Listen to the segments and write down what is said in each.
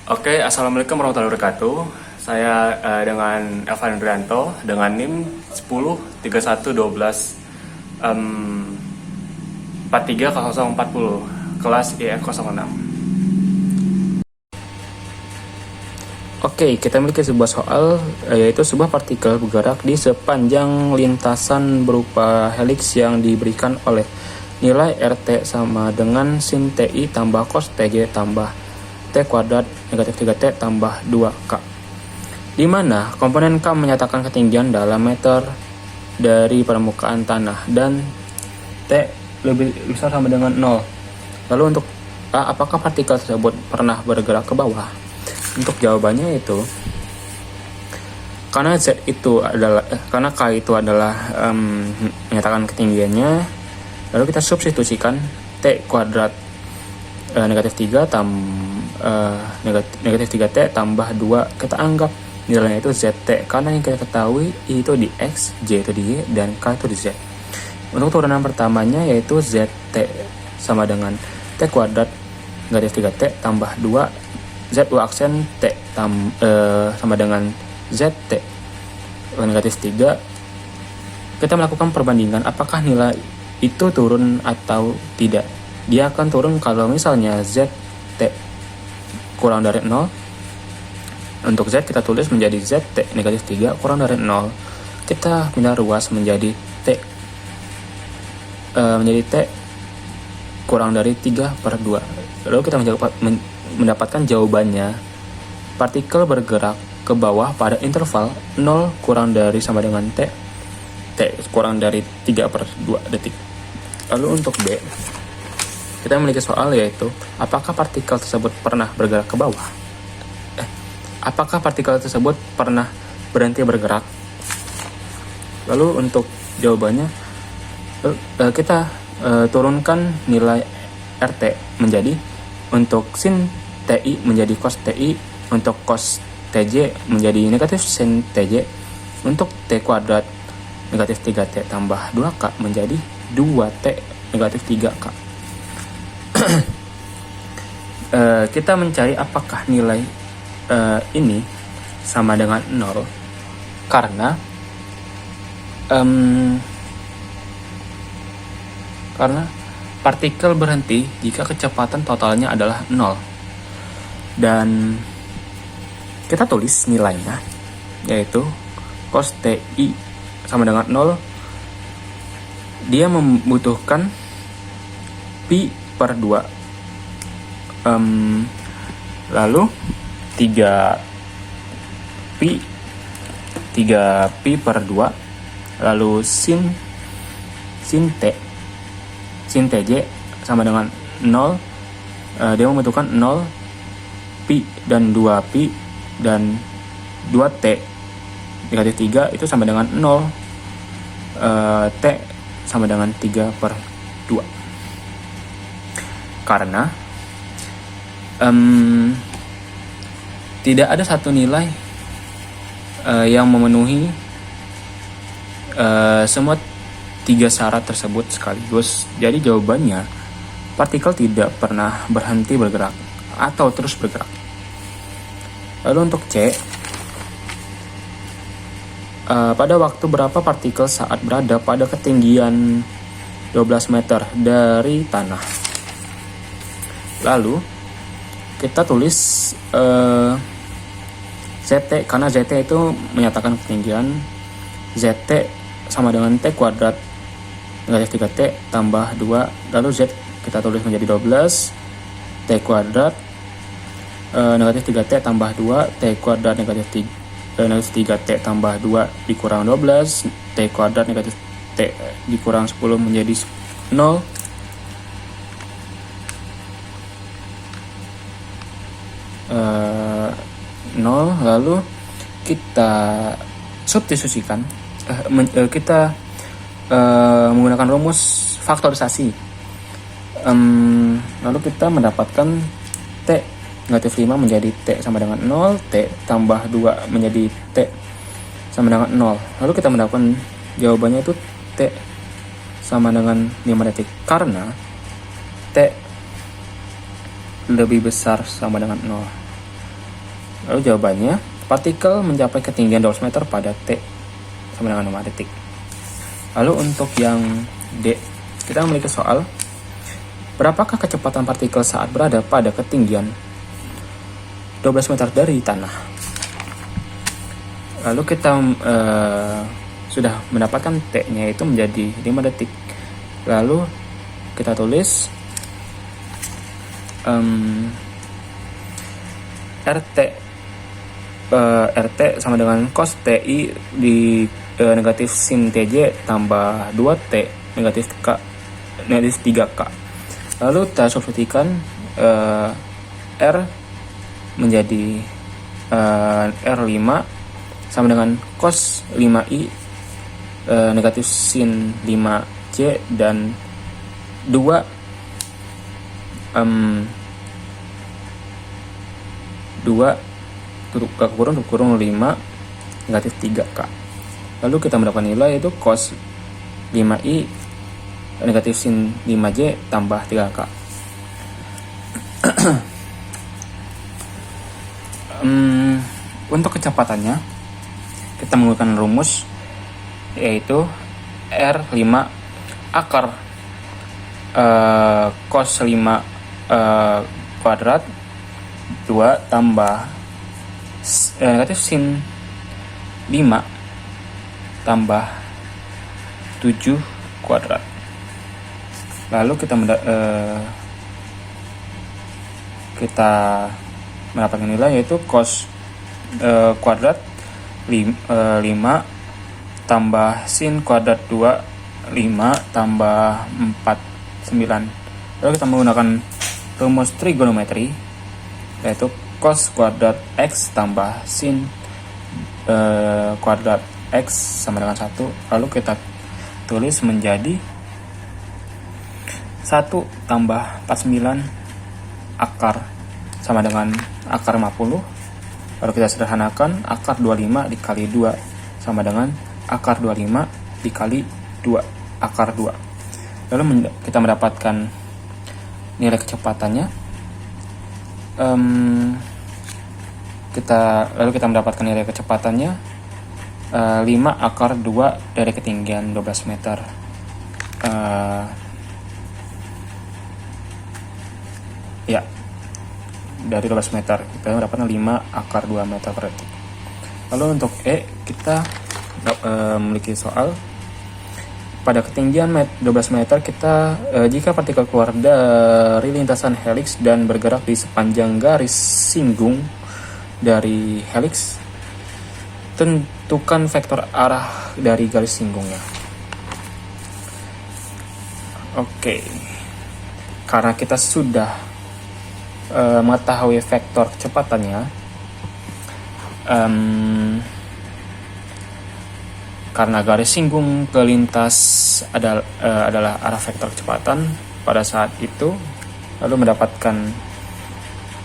Oke, Assalamualaikum warahmatullahi wabarakatuh. Saya dengan Elvan Andrianto dengan NIM 10 31 12 430040 kelas IF06. Oke, kita memiliki sebuah soal yaitu sebuah partikel bergerak di sepanjang lintasan berupa heliks yang diberikan oleh nilai RT sama dengan sin TI tambah cos TJ tambah T kuadrat negatif 3T tambah 2K, di mana komponen K menyatakan ketinggian dalam meter dari permukaan tanah dan T lebih besar sama dengan 0. Lalu untuk A, apakah partikel tersebut pernah bergerak ke bawah? Untuk jawabannya itu karena K itu adalah menyatakan ketinggiannya, lalu kita substitusikan T kuadrat negatif 3T tambah 2, kita anggap nilainya itu ZT karena yang kita ketahui itu di X, J itu di Y, dan K itu di Z. Untuk turunan pertamanya yaitu ZT sama dengan T kuadrat negatif 3T tambah 2 Z aksen T sama dengan ZT negatif 3. Kita melakukan perbandingan apakah nilai itu turun atau tidak. Dia akan turun kalau misalnya ZT kurang dari 0. Untuk Z kita tulis menjadi ZT negatif 3 kurang dari 0. Kita pindah ruas menjadi T kurang dari 3/2. Lalu kita mendapatkan jawabannya. Partikel bergerak ke bawah pada interval 0 kurang dari sama dengan T kurang dari 3/2 detik. Lalu untuk B, kita memiliki soal yaitu apakah partikel tersebut pernah bergerak ke bawah? Apakah partikel tersebut pernah berhenti bergerak? Lalu untuk jawabannya kita turunkan nilai RT menjadi untuk sin TI menjadi cos TI, untuk cos TJ menjadi negatif sin TJ, untuk T kuadrat negatif 3T tambah 2K menjadi 2T negatif 3K. Kita mencari apakah nilai ini sama dengan 0 karena partikel berhenti jika kecepatan totalnya adalah 0. Dan kita tulis nilainya yaitu cos TI sama dengan 0. Dia membutuhkan pi/2. Lalu 3pi/2, lalu sin TJ sama dengan 0. Dia membutuhkan 0, pi dan 2pi, dan 2T negatif 3 itu sama dengan 0. T sama dengan 3/2. Karena tidak ada satu nilai yang memenuhi semua 3 syarat tersebut sekaligus. Jadi jawabannya partikel tidak pernah berhenti bergerak atau terus bergerak. Lalu untuk C, pada waktu berapa partikel saat berada pada ketinggian 12 meter dari tanah? Lalu kita tulis ZT karena ZT itu menyatakan ketinggian. ZT sama dengan T kuadrat negatif 3T tambah 2, lalu Z kita tulis menjadi 12 T kuadrat negatif 3T tambah 2 T kuadrat negatif 3T tambah 2 dikurang 12 T kuadrat negatif T dikurang 10 menjadi 0. Lalu kita substitusikan, kita menggunakan rumus faktorisasi. Lalu kita mendapatkan T negatif 5 menjadi T sama dengan 0, T tambah 2 menjadi T sama dengan 0. Lalu kita mendapatkan jawabannya itu T sama dengan 5 detik karena T lebih besar sama dengan 0. Lalu jawabannya, partikel mencapai ketinggian 12 meter pada T sama dengan 5 detik. Lalu untuk yang D, kita memiliki soal, berapakah kecepatan partikel saat berada pada ketinggian 12 meter dari tanah? Lalu kita sudah mendapatkan T-nya itu menjadi 5 detik. Lalu kita tulis RT sama dengan cos TI di negatif sin TJ tambah 2T negatif 3K. Lalu kita substitusikan R menjadi R5 sama dengan cos 5I negatif sin 5J dan 2 kurung 5 negatif 3K. Lalu kita mendapatkan nilai itu cos 5I negatif sin 5J tambah 3K. Untuk kecepatannya kita menggunakan rumus yaitu R5 akar cos 5 kuadrat 2 tambah negatif sin 5 tambah 7 kuadrat. Lalu kita mendapatkan nilai yaitu cos kuadrat 5 tambah sin kuadrat 2 5 tambah 4 9. Lalu kita menggunakan rumus trigonometri yaitu cos kuadrat X tambah sin kuadrat X sama dengan 1. Lalu kita tulis menjadi 1 tambah 49 akar sama dengan akar 50. Lalu kita sederhanakan, akar 25 dikali 2 sama dengan akar 25 dikali 2 akar 2. Lalu kita mendapatkan nilai kecepatannya. Lalu kita mendapatkan nilai kecepatannya 5 akar 2 dari ketinggian 12 meter. Dari 12 meter kita mendapatkan 5 akar 2 meter per detik. Lalu untuk E, kita memiliki soal, pada ketinggian 12 meter kita jika partikel keluar dari lintasan heliks dan bergerak di sepanjang garis singgung dari heliks, tentukan vektor arah dari garis singgungnya. Oke, karena kita sudah mengetahui vektor kecepatannya, karena garis singgung ke lintas adalah arah vektor kecepatan pada saat itu, lalu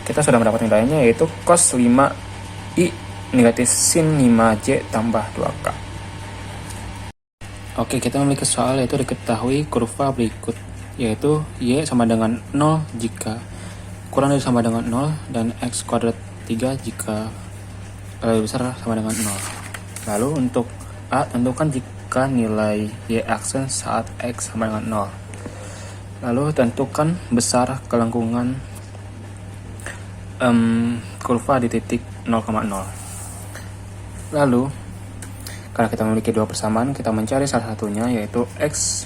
kita sudah mendapatkan nilainya yaitu cos 5I negatif sin 5J tambah 2K. Oke, kita memiliki soal yaitu diketahui kurva berikut, yaitu Y sama dengan 0 jika kurang dari sama dengan 0 dan X kuadrat 3 jika lebih besar sama dengan 0. Lalu untuk A, tentukan jika nilai Y aksen saat X sama dengan 0. Lalu tentukan besar kelengkungan kurva di titik 0,0. Lalu karena kita memiliki dua persamaan, kita mencari salah satunya yaitu X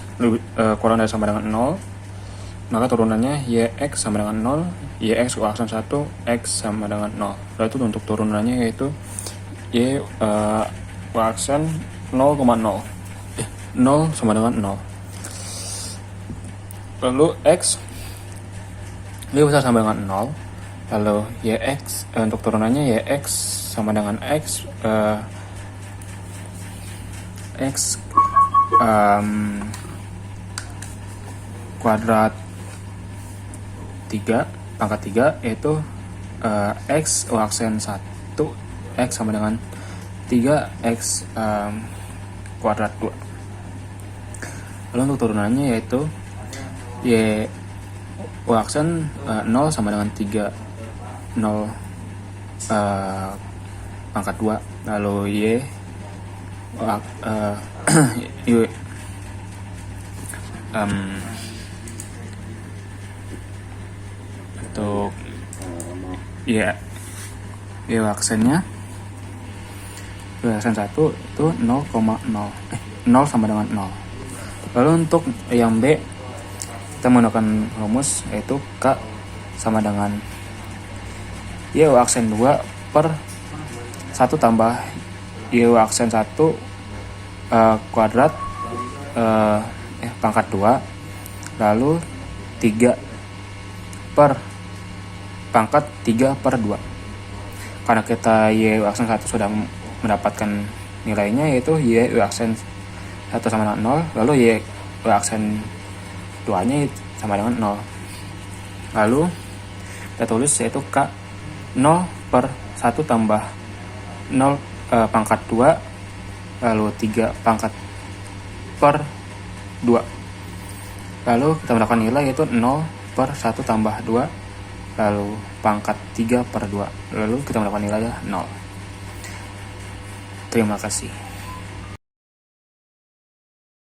kurang dari sama dengan 0, maka turunannya YX sama dengan 0, YX aksen 1, X sama dengan 0. Lalu itu untuk turunannya yaitu Y aksen 0,0, 0 sama dengan 0. Lalu X lebih besar sama dengan 0. Lalu YX untuk turunannya YX sama dengan X kuadrat 3 pangkat 3 yaitu X aksen 1, X sama dengan 3X kuadrat 2. Lalu untuk turunannya yaitu Y aksen 0 sama dengan 3, 0 pangkat 2, lalu Y Y untuk Y aksennya Y aksen 1 itu 0,0 0 sama dengan 0. Lalu untuk yang B kita menggunakan rumus yaitu K sama dengan Y aksen 2 per 1 tambah Y aksen 1 kuadrat pangkat 2 lalu 3 per pangkat 3 per 2. Karena kita Y aksen 1 sudah mendapatkan nilainya, yaitu Y aksen 1 sama dengan 0, lalu Y aksen 2 nya sama dengan 0. Lalu kita tulis yaitu K 0 per 1 tambah 0 pangkat 2 lalu 3 pangkat per 2. Lalu kita mendapatkan nilai yaitu 0 per 1 tambah 2 lalu pangkat 3 per 2. Lalu kita mendapatkan nilai 0. Terima kasih.